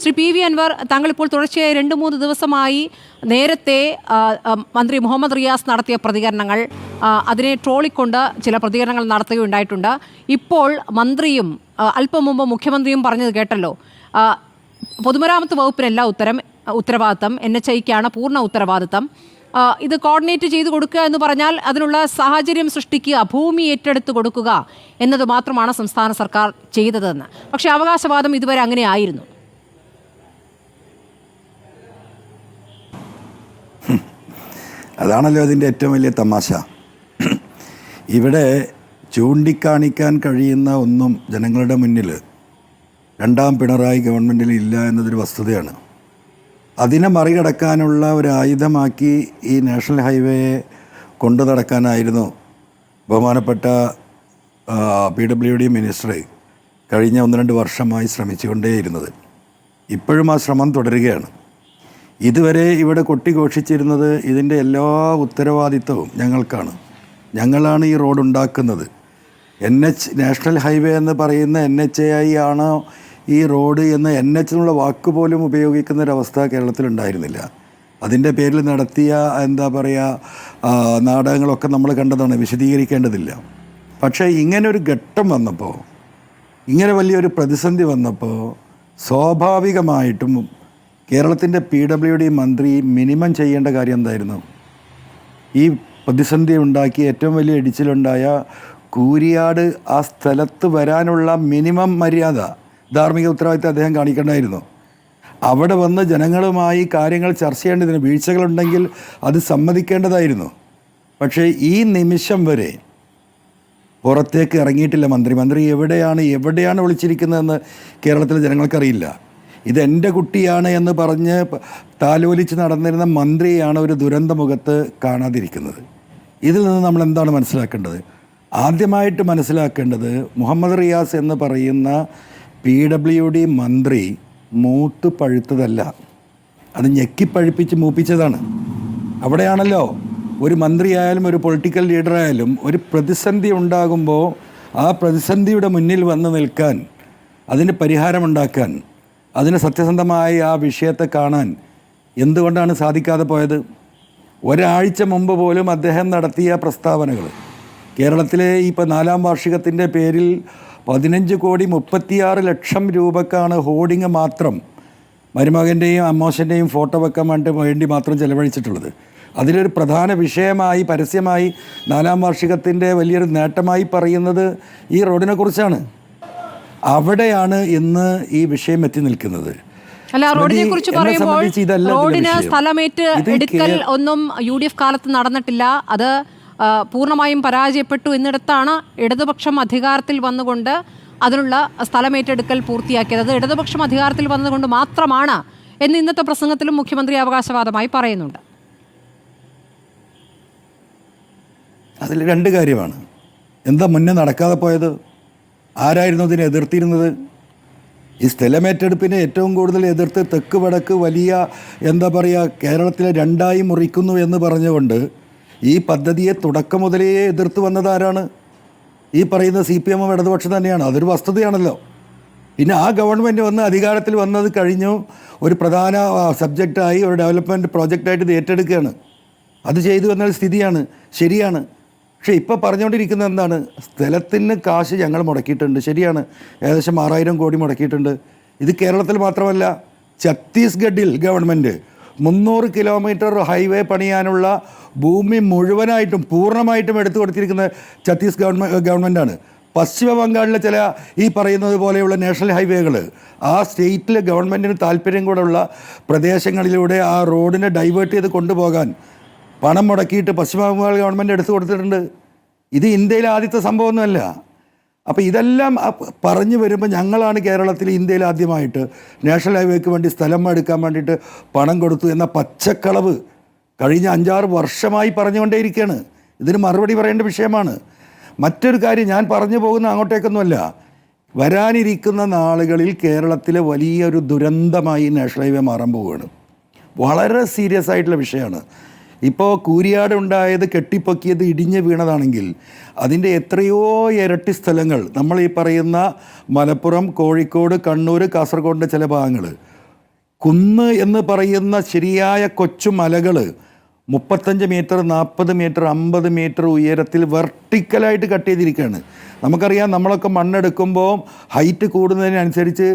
Shri PV Anwar, താങ്കൾ ഇപ്പോൾ തുടർച്ചയായി 2-3 ദിവസമായി നേരത്തെ മന്ത്രി മുഹമ്മദ് റിയാസ് നടത്തിയ പ്രതികരണങ്ങൾ, അതിനെ ട്രോളിക്കൊണ്ട് ചില പ്രതികരണങ്ങൾ നടത്തുകയുണ്ടായിട്ടുണ്ട്. ഇപ്പോൾ മന്ത്രിയും അല്പം മുമ്പ് മുഖ്യമന്ത്രിയും പറഞ്ഞത് കേട്ടല്ലോ, പൊതുമരാമത്ത് വകുപ്പിനല്ല ഉത്തരവാദിത്തം, NHIക്കാണ് പൂർണ്ണ ഉത്തരവാദിത്തം. ഇത് കോർഡിനേറ്റ് ചെയ്ത് കൊടുക്കുക എന്ന് പറഞ്ഞാൽ അതിനുള്ള സാഹചര്യം സൃഷ്ടിക്കുക, ഭൂമി ഏറ്റെടുത്ത് കൊടുക്കുക എന്നത് മാത്രമാണ് സംസ്ഥാന സർക്കാർ ചെയ്തതെന്ന്. പക്ഷേ അവകാശവാദം ഇതുവരെ അങ്ങനെ ആയിരുന്നു. അതാണല്ലോ അതിൻ്റെ ഏറ്റവും വലിയ തമാശ. ഇവിടെ ചൂണ്ടിക്കാണിക്കാൻ കഴിയുന്ന ഒന്നും ജനങ്ങളുടെ മുന്നിൽ രണ്ടാം പിണറായി ഗവൺമെൻറ്റിൽ ഇല്ല എന്നതൊരു വസ്തുതയാണ്. അതിനെ മറികടക്കാനുള്ള ഒരു ആയുധമാക്കി ഈ നാഷണൽ ഹൈവേയെ കൊണ്ടു നടക്കാനായിരുന്നു ബഹുമാനപ്പെട്ട PWD മിനിസ്റ്റർ കഴിഞ്ഞ 1-2 വർഷമായി ശ്രമിച്ചുകൊണ്ടേയിരുന്നത്. ഇപ്പോഴും ആ ശ്രമം തുടരുകയാണ്. ഇതുവരെ ഇവിടെ കൊട്ടിഘോഷിച്ചിരുന്നത് ഇതിൻ്റെ എല്ലാ ഉത്തരവാദിത്വവും ഞങ്ങൾക്കാണ്, ഞങ്ങളാണ് ഈ റോഡ് ഉണ്ടാക്കുന്നത്. നാഷണൽ ഹൈവേ എന്ന് പറയുന്ന NHAI ആണോ ഈ റോഡ് എന്ന് NH എന്നുള്ള വാക്ക് പോലും ഉപയോഗിക്കുന്നൊരവസ്ഥ കേരളത്തിലുണ്ടായിരുന്നില്ല. അതിൻ്റെ പേരിൽ നടത്തിയ എന്താ പറയുക നാടകങ്ങളൊക്കെ നമ്മൾ കണ്ടതാണ്, വിശദീകരിക്കേണ്ടതില്ല. പക്ഷേ ഇങ്ങനൊരു ഘട്ടം വന്നപ്പോൾ, ഇങ്ങനെ വലിയൊരു പ്രതിസന്ധി വന്നപ്പോൾ സ്വാഭാവികമായിട്ടും കേരളത്തിൻ്റെ PWD മന്ത്രി മിനിമം ചെയ്യേണ്ട കാര്യം എന്തായിരുന്നു? ഈ പ്രതിസന്ധി ഉണ്ടാക്കി ഏറ്റവും വലിയ ഇടിച്ചിലുണ്ടായ കൂരിയാട് ആ സ്ഥലത്ത് വരാനുള്ള മിനിമം മര്യാദ, ധാർമ്മിക ഉത്തരവാദിത്തം അദ്ദേഹം കാണിക്കേണ്ടായിരുന്നു. അവിടെ വന്ന് ജനങ്ങളുമായി കാര്യങ്ങൾ ചർച്ച ചെയ്യേണ്ടതിന്, വീഴ്ചകളുണ്ടെങ്കിൽ അത് സമ്മതിക്കേണ്ടതായിരുന്നു. പക്ഷേ ഈ നിമിഷം വരെ പുറത്തേക്ക് ഇറങ്ങിയിട്ടില്ല മന്ത്രി എവിടെയാണ് വിളിച്ചിരിക്കുന്നതെന്ന് കേരളത്തിലെ ജനങ്ങൾക്കറിയില്ല. ഇതെൻ്റെ കുട്ടിയാണ് എന്ന് പറഞ്ഞ് താലോലിച്ച് നടന്നിരുന്ന മന്ത്രിയാണ് ഒരു ദുരന്തമുഖത്ത് കാണാതിരിക്കുന്നത്. ഇതിൽ നിന്ന് നമ്മൾ എന്താണ് മനസ്സിലാക്കേണ്ടത്? ആദ്യമായിട്ട് മനസ്സിലാക്കേണ്ടത് മുഹമ്മദ് റിയാസ് എന്ന് പറയുന്ന PWD മന്ത്രി മൂത്ത് പഴുത്തതല്ല, അത് ഞെക്കിപ്പഴുപ്പിച്ച് മൂപ്പിച്ചതാണ്. അവിടെയാണല്ലോ ഒരു മന്ത്രിയായാലും ഒരു പൊളിറ്റിക്കൽ ലീഡറായാലും ഒരു പ്രതിസന്ധി ഉണ്ടാകുമ്പോൾ ആ പ്രതിസന്ധിയുടെ മുന്നിൽ വന്ന് നിൽക്കാൻ, അതിന് പരിഹാരമുണ്ടാക്കാൻ, അതിന് സത്യസന്ധമായി ആ വിഷയത്തെ കാണാൻ എന്തുകൊണ്ടാണ് സാധിക്കാതെ പോയത്? ഒരാഴ്ച മുമ്പ് പോലും അദ്ദേഹം നടത്തിയ പ്രസ്താവനകൾ, കേരളത്തിലെ ഇപ്പോൾ 4ാം വാർഷികത്തിൻ്റെ പേരിൽ 15,36 ലക്ഷം രൂപക്കാണ് ഹോർഡിങ് മാത്രം മരുമകൻ്റെയും അമ്മോശൻ്റെയും ഫോട്ടോ വെക്കാൻ വേണ്ടി മാത്രം ചെലവഴിച്ചിട്ടുള്ളത്. അതിലൊരു പ്രധാന വിഷയമായി പരസ്യമായി 4ാം വാർഷികത്തിൻ്റെ വലിയൊരു നേട്ടമായി പറയുന്നത് ഈ റോഡിനെ കുറിച്ചാണ്. അവിടെയാണ് ഇന്ന് ഈ വിഷയം എത്തി നിൽക്കുന്നത്. അല്ല, റോഡിനെ കുറിച്ച് പറയുമ്പോൾ റോഡിന് സ്ഥലമേറ്റ് എടുക്കൽ ഒന്നും UDF കാലത്ത് നടന്നിട്ടില്ല. അത് പൂർണ്ണമായും പരാജയപ്പെട്ടു. എന്നിടത്താണ് ഇടതുപക്ഷം അധികാരത്തിൽ വന്നുകൊണ്ട് അതിനുള്ള സ്ഥലമേറ്റെടുക്കൽ പൂർത്തിയാക്കിയത്. അത് ഇടതുപക്ഷം അധികാരത്തിൽ വന്നുകൊണ്ട് മാത്രമാണ് എന്ന് ഇന്നത്തെ പ്രസംഗത്തിലും മുഖ്യമന്ത്രി അവകാശവാദമായി പറയുന്നുണ്ട്. അതിൽ 2 കാര്യമാണ്. എന്താ മുന്നേ നടക്കാതെ പോയത്? ആരായിരുന്നു ഇതിനെ എതിർത്തിരുന്നത്? ഈ സ്ഥലമേറ്റെടുപ്പിനെ ഏറ്റവും കൂടുതൽ എതിർത്ത് തെക്ക് വടക്ക് വലിയ എന്താ പറയുക കേരളത്തിലെ 2ആയി മുറിക്കുന്നു എന്ന് പറഞ്ഞുകൊണ്ട് ഈ പദ്ധതിയെ തുടക്കം മുതലേ എതിർത്ത് വന്നത് ആരാണ്? ഈ പറയുന്ന CPM ഇടതുപക്ഷം തന്നെയാണ്. അതൊരു വസ്തുതയാണല്ലോ. പിന്നെ ആ ഗവൺമെൻറ് വന്ന് അധികാരത്തിൽ വന്നത് കഴിഞ്ഞു, ഒരു പ്രധാന സബ്ജക്റ്റായി ഒരു ഡെവലപ്മെൻറ്റ് പ്രോജക്റ്റായിട്ട് ഇത് ഏറ്റെടുക്കുകയാണ്. അത് ചെയ്തു എന്നൊരു സ്ഥിതിയാണ്, ശരിയാണ്. പക്ഷേ ഇപ്പോൾ പറഞ്ഞുകൊണ്ടിരിക്കുന്നത് എന്താണ്? സ്ഥലത്തിന് കാശ് ഞങ്ങൾ മുടക്കിയിട്ടുണ്ട്, ശരിയാണ്, ഏകദേശം 6,000 കോടി മുടക്കിയിട്ടുണ്ട്. ഇത് കേരളത്തിൽ മാത്രമല്ല, ഛത്തീസ്ഗഡിൽ ഗവൺമെൻറ് 300 കിലോമീറ്റർ ഹൈവേ പണിയാനുള്ള ഭൂമി മുഴുവനായിട്ടും പൂർണ്ണമായിട്ടും എടുത്തു കൊടുത്തിരിക്കുന്ന ഗവൺമെൻറ്റാണ്. പശ്ചിമ ബംഗാളിലെ ചില ഈ പറയുന്നത് പോലെയുള്ള നാഷണൽ ഹൈവേകൾ ആ സ്റ്റേറ്റിലെ ഗവൺമെൻറ്റിന് താല്പര്യം കൂടെയുള്ള പ്രദേശങ്ങളിലൂടെ ആ റോഡിനെ ഡൈവേർട്ട് ചെയ്ത് കൊണ്ടുപോകാൻ പണം മുടക്കിയിട്ട് പശ്ചിമ ബംഗാൾ ഗവൺമെൻറ് എടുത്തു കൊടുത്തിട്ടുണ്ട്. ഇത് ഇന്ത്യയിലെ ആദ്യത്തെ സംഭവമൊന്നുമല്ല. അപ്പോൾ ഇതെല്ലാം പറഞ്ഞു വരുമ്പോൾ ഞങ്ങളാണ് കേരളത്തിൽ ഇന്ത്യയിൽ ആദ്യമായിട്ട് നാഷണൽ ഹൈവേക്ക് വേണ്ടി സ്ഥലം എടുക്കാൻ വേണ്ടിയിട്ട് പണം കൊടുത്തു എന്ന പച്ചക്കളവ് കഴിഞ്ഞ 5-6 വർഷമായി പറഞ്ഞുകൊണ്ടേയിരിക്കുകയാണ്. ഇതിന് മറുപടി പറയേണ്ട വിഷയമാണ്. മറ്റൊരു കാര്യം, ഞാൻ പറഞ്ഞു പോകുന്ന അങ്ങോട്ടേക്കൊന്നുമല്ല, വരാനിരിക്കുന്ന നാളുകളിൽ കേരളത്തിലെ വലിയൊരു ദുരന്തമായി നാഷണൽ ഹൈവേ മാറാൻ പോവുകയാണ്. വളരെ സീരിയസ് ആയിട്ടുള്ള വിഷയമാണ്. ഇപ്പോൾ കൂരിയാട് ഉണ്ടായത് കെട്ടിപ്പൊക്കിയത് ഇടിഞ്ഞ് വീണതാണെങ്കിൽ അതിൻ്റെ എത്രയോ ഇരട്ടി സ്ഥലങ്ങൾ നമ്മൾ ഈ പറയുന്ന മലപ്പുറം, കോഴിക്കോട്, കണ്ണൂർ, കാസർഗോഡിൻ്റെ ചില ഭാഗങ്ങൾ കുന്ന് എന്ന് പറയുന്ന ശരിയായ കൊച്ചു മലകൾ 35 മീറ്റർ 40 മീറ്റർ 50 മീറ്റർ ഉയരത്തിൽ വെർട്ടിക്കലായിട്ട് കട്ട് ചെയ്തിരിക്കുകയാണ്. നമുക്കറിയാം, നമ്മളൊക്കെ മണ്ണെടുക്കുമ്പോൾ ഹൈറ്റ് കൂടുന്നതിനനുസരിച്ച്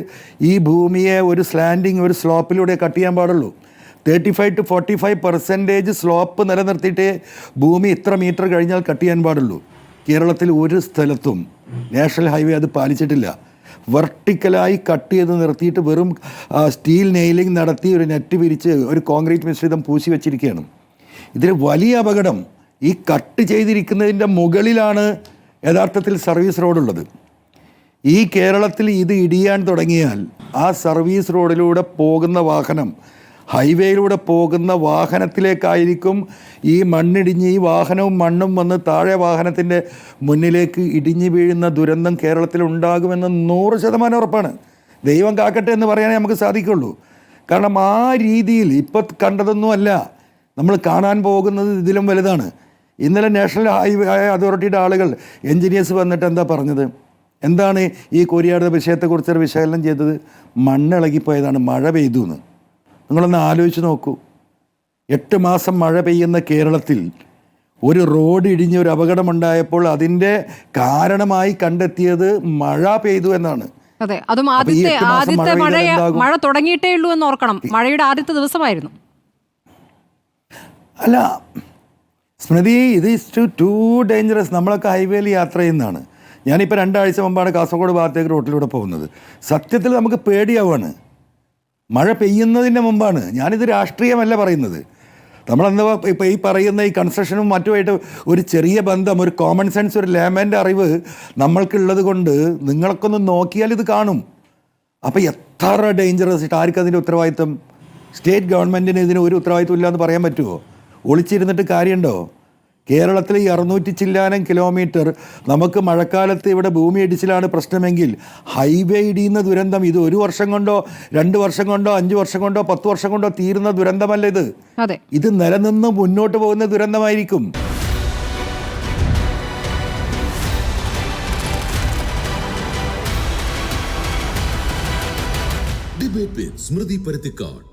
ഈ ഭൂമിയെ ഒരു സ്ലാൻഡിങ്, ഒരു സ്ലോപ്പിലൂടെ കട്ട് ചെയ്യാൻ പാടുള്ളൂ. 35 to 45% സ്ലോപ്പ് നിലനിർത്തിയിട്ടേ ഭൂമി ഇത്ര മീറ്റർ കഴിഞ്ഞാൽ കട്ട് ചെയ്യാൻ പാടുള്ളൂ. കേരളത്തിൽ ഒരു സ്ഥലത്തും നാഷണൽ ഹൈവേ അത് പാലിച്ചിട്ടില്ല. വെർട്ടിക്കലായി കട്ട് ചെയ്ത് നിർത്തിയിട്ട് വെറും സ്റ്റീൽ നെയിലിംഗ് നടത്തി ഒരു നെറ്റ് പിരിച്ച് ഒരു കോൺക്രീറ്റ് മിശ്രിതം പൂശി വെച്ചിരിക്കുകയാണ്. ഇതിൽ വലിയ അപകടം ഈ കട്ട് ചെയ്തിരിക്കുന്നതിൻ്റെ മുകളിലാണ് യഥാർത്ഥത്തിൽ സർവീസ് റോഡുള്ളത്. ഈ കേരളത്തിൽ ഇത് ഇടിയാൻ തുടങ്ങിയാൽ ആ സർവീസ് റോഡിലൂടെ പോകുന്ന വാഹനം ഹൈവേയിലൂടെ പോകുന്ന വാഹനത്തിലേക്കായിരിക്കും ഈ മണ്ണിടിഞ്ഞ് ഈ വാഹനവും മണ്ണും വന്ന് താഴെ വാഹനത്തിൻ്റെ മുന്നിലേക്ക് ഇടിഞ്ഞു വീഴുന്ന ദുരന്തം കേരളത്തിൽ ഉണ്ടാകുമെന്ന് 100% ഉറപ്പാണ്. ദൈവം കാക്കട്ടെ എന്ന് പറയാനേ നമുക്ക് സാധിക്കുള്ളൂ. കാരണം ആ രീതിയിൽ ഇപ്പോൾ കണ്ടതൊന്നുമല്ല, നമ്മൾ കാണാൻ പോകുന്നത് ഇതിലും വലുതാണ്. ഇന്നലെ നാഷണൽ ഹൈവേ അതോറിറ്റിയുടെ ആളുകൾ, എൻജിനീയേഴ്സ് വന്നിട്ട് എന്താ പറഞ്ഞത്? എന്താണ് ഈ കോരിയാട് വിഷയത്തെക്കുറിച്ചൊരു വിശകലനം ചെയ്തത്? മണ്ണിളകിപ്പോയതാണ്, മഴ പെയ്തു എന്ന്. നിങ്ങളൊന്ന് ആലോചിച്ച് നോക്കൂ. 8 മാസം മഴ പെയ്യുന്ന കേരളത്തിൽ ഒരു റോഡ് ഇടിഞ്ഞ് ഒരു അപകടമുണ്ടായപ്പോൾ അതിൻ്റെ കാരണമായി കണ്ടെത്തിയത് മഴ പെയ്തു എന്നാണ്. അതെ, അതും ആദ്യത്തെ മഴ തുടങ്ങിയിട്ടേ ഉള്ളൂ എന്ന് ഓർക്കണം. മഴയുടെ ആദ്യത്തെ ദിവസമായിരുന്നു. അല്ല സ്മൃതി, ഇത് ഇസ് ടു ഡേഞ്ചറസ്. നമ്മളൊക്കെ ഹൈവേയിൽ യാത്ര ചെയ്യുന്നതാണ്. ഞാനിപ്പോൾ 2 ആഴ്ച മുമ്പാണ് കാസർഗോഡ് ഭാഗത്തേക്ക് റോട്ടിലൂടെ പോകുന്നത്. സത്യത്തിൽ നമുക്ക് പേടിയാവുകയാണ്. മഴ പെയ്യുന്നതിൻ്റെ മുമ്പാണ്. ഞാനിത് രാഷ്ട്രീയമല്ല പറയുന്നത്. നമ്മളെന്താ ഇപ്പോൾ ഈ പറയുന്ന ഈ കൺസ്ട്രക്ഷനും മറ്റുമായിട്ട് ഒരു ചെറിയ ബന്ധം, ഒരു കോമൺ സെൻസ്, ഒരു ലേമൻ്റെ അറിവ് നമ്മൾക്കുള്ളത് കൊണ്ട് നിങ്ങൾക്കൊന്ന് നോക്കിയാൽ ഇത് കാണും. അപ്പോൾ എത്ര ഡേഞ്ചറസ് ഇട്ട് ആർക്കതിൻ്റെ ഉത്തരവാദിത്വം? സ്റ്റേറ്റ് ഗവൺമെൻറ്റിന് ഇതിന് ഒരു ഉത്തരവാദിത്വം ഇല്ലയെന്ന് പറയാൻ പറ്റുമോ? ഒളിച്ചിരുന്നിട്ട് കാര്യമുണ്ടോ? കേരളത്തിൽ ഈ 600 ചില്ലാനം കിലോമീറ്റർ നമുക്ക് മഴക്കാലത്ത് ഇവിടെ ഭൂമി ഇടിച്ചിലാണ് പ്രശ്നമെങ്കിൽ ഹൈവേ ഇടിയുന്ന ദുരന്തം ഇത് 1 വർഷം കൊണ്ടോ 2 വർഷം കൊണ്ടോ 5 വർഷം കൊണ്ടോ 10 വർഷം കൊണ്ടോ തീരുന്ന ദുരന്തമല്ല ഇത്. ഇത് നിലനിന്ന് മുന്നോട്ട് പോകുന്ന ദുരന്തമായിരിക്കും. ഡിബേറ്റ് വിത്ത് സ്മൃതി പരുത്തിക്കാട്.